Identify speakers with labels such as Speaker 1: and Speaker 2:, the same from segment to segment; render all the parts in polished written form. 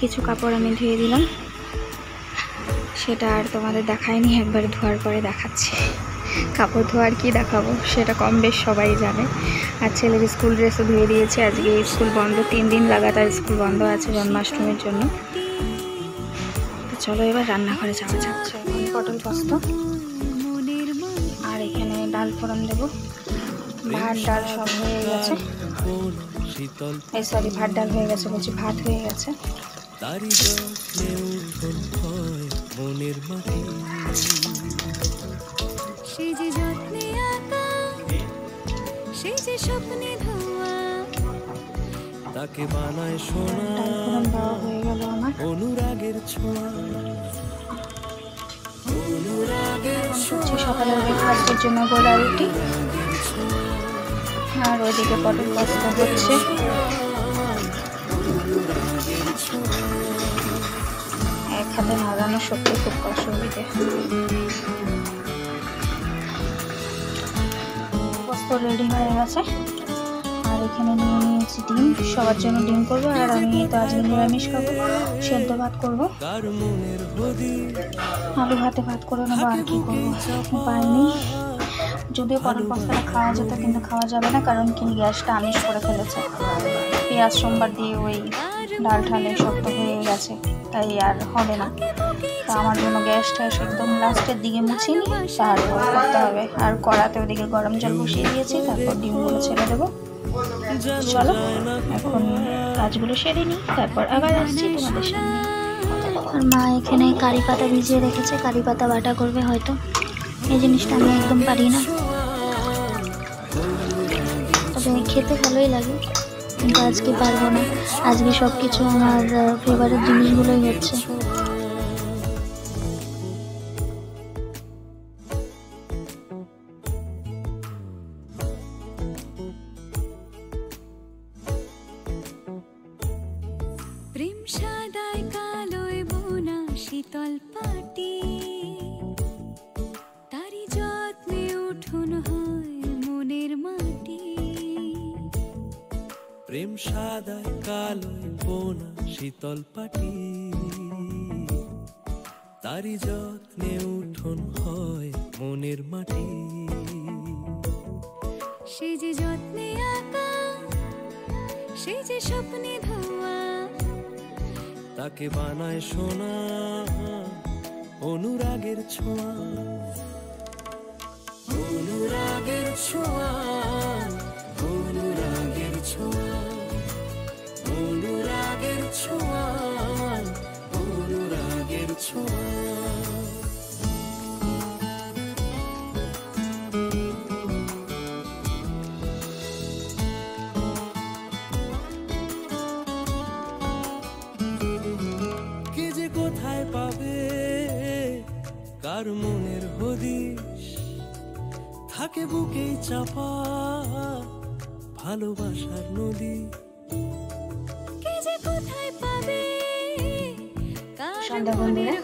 Speaker 1: কিছু কাপড় আমি ধুয়ে দিলাম, সেটা আর তোমাদের দেখায়নি, একবার ধোয়ার পরে দেখাচ্ছি। কাপড় ধোয়ার কি দেখাবো, সেটা কম বেশ সবাই জানে। আর ছেলের স্কুল ড্রেসও ধুয়ে দিয়েছে, আজকে স্কুল বন্ধ, 3 দিন লাগাতার স্কুল বন্ধ আছে জন্মাষ্টমীর জন্য। তো চলো এবার রান্নাঘরে যাওয়া যাচ্ছে। পটল পোস্ত আর এখানে ডাল ফোড়ন দেবো। ভাত ডাল সব হয়ে গেছে, এই সরি ভাত ডাল হয়ে গেছে বলছি, ভাত হয়ে গেছে।
Speaker 2: তাকে বানায় সোনা
Speaker 1: হয়ে গেল আমার।
Speaker 2: অনুরাগের ছোঁয়া,
Speaker 1: সকালের ব্রেকফাস্টের জন্য গোলা রুটি, আর ওইদিকে পটল পোস্ত হচ্ছে। এক হাতে নাড়ানো সত্যি খুব অসুবিধে। পোস্ত রেডি হয়ে গেছে, আর এখানে নিয়ে নিয়েছি ডিম, সবার জন্য ডিম করবো। আর আমি তো আজকে নিরামিষ খাবো, সেদ্ধ ভাত করবো, আলু ভাতে ভাত করে নেবো। আর কি করবো, উপায় নেই। যদিও পটল পোস্তটা খাওয়া যেত, কিন্তু খাওয়া যাবে না, কারণ কি গ্যাসটা আমিষ করে ফেলেছে। পেঁয়াজ সোমবার দিয়ে ওই ডাল ঠালে শক্ত হয়ে গেছে, তাই আর হবে না। তো আমার জন্য গ্যাসটা একদম লাস্টের দিকে মুছে নিই, তারপর করতে হবে। আর কড়াতে ওদিকে গরম জল বসিয়ে দিয়েছি, তারপর ডিমগুলো ছেড়ে দেবো। চলো এখন কাজগুলো সেরে নিই, তারপর আবার আসছি তোমাদের সামনে। আর মা এখানে কারি পাতা ভিজিয়ে রেখেছে, কারি পাতা বাটা করবে হয়তো। এই জিনিসটা আমি একদম পারি না, তবে খেতে ভালোই লাগে, কিন্তু আজকে পারবো না। আজকে সব কিছু আমার ফেভারিট জিনিসগুলোই হচ্ছে।
Speaker 3: প্রেম সাদায় কালোয় বোনা শীতল পাটি, তারি যত্নে উঠোন হয় মনের মাটি।
Speaker 2: প্রেম সাদায় কালোয় বোনা শীতল পাটি, তারি যত্নে উঠোন হয় মনের মাটি।
Speaker 3: সে যে যত্নে আঁকা, সে যে স্বপ্নে ধোয়া,
Speaker 2: তাকে বানায় সোনা অনুরাগের ছোঁয়া, অনুরাগের ছোঁয়া, অনুরাগের ছোঁয়া, অনুরাগের ছোঁয়া, অনুরাগের ছোঁয়া। কোথায় পাবে কার মনের হদিশ, থাকে বুকেই চাপা ভালোবাসার নদী।
Speaker 1: সন্ধ্যা বন্ধুরা,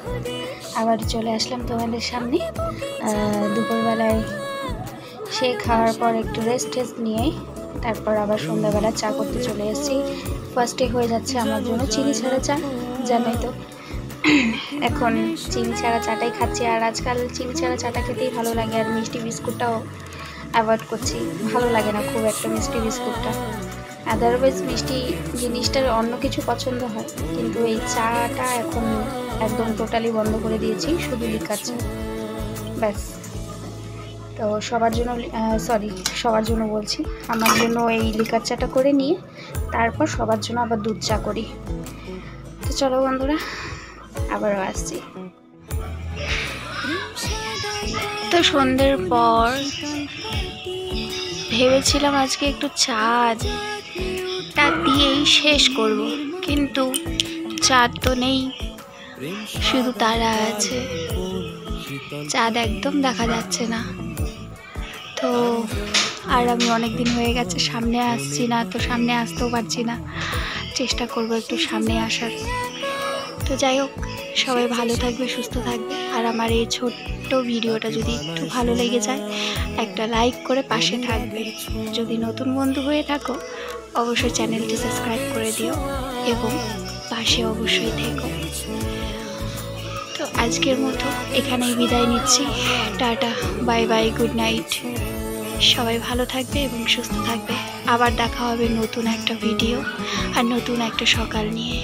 Speaker 1: আবার চলে আসলাম তোমাদের সামনে। দুপুরবেলায় সে খাওয়ার পর একটু রেস্ট নিয়ে তারপর আবার সন্ধ্যাবেলা চা করতে চলে এসেছি। ফার্স্টে হয়ে যাচ্ছে আমার জন্য চিনি ছাড়া চা, জানোই তো এখন চিনি ছাড়া চাটাই খাচ্ছি। আর আজকাল চিনি ছাড়া চাটা খেতেই ভালো লাগে, আর মিষ্টি বিস্কুটটাও অ্যাভয়েড করছি, ভালো লাগে না খুব একটা মিষ্টি বিস্কুটটা। আদারওয়াইজ মিষ্টি জিনিসটার অন্য কিছু পছন্দ হয়, কিন্তু এই চাটা এখন একদম টোটালি বন্ধ করে দিয়েছি, শুধু লিকার চা ব্যাস। তো সবার জন্য বলছি, আমার জন্য এই লিকার চাটা করে নিয়ে তারপর সবার জন্য আবার দুধ চা করি। তো চলো বন্ধুরা, আবারও আসছি। তো সন্ধ্যের পর ভেবেছিলাম আজকে একটু চাটা দিয়েই শেষ করব, কিন্তু চাঁদ তো নেই, শুধু তারা আছে, চাঁদ একদম দেখা যাচ্ছে না। তো আর আমি অনেক দিন হয়ে গেছে সামনে আসছি না, তো সামনে আসতেও পারছি না, চেষ্টা করব একটু সামনে আসার। তো যাই হোক, সবাই ভালো থাকবে, সুস্থ থাকবে। আর আমার এই ছোট্ট ভিডিওটা যদি একটু ভালো লেগে যায়, একটা লাইক করে পাশে থাকবে। যদি নতুন বন্ধু হয়ে থাকো, অবশ্যই চ্যানেলটি সাবস্ক্রাইব করে দিও এবং পাশে অবশ্যই থেকো। তো আজকের মতো এখানেই বিদায় নিচ্ছি। Tata, bye bye, good night. সবাই ভালো থাকবে এবং সুস্থ থাকবে। আবার দেখা হবে নতুন একটা ভিডিও আর নতুন একটা সকাল নিয়ে।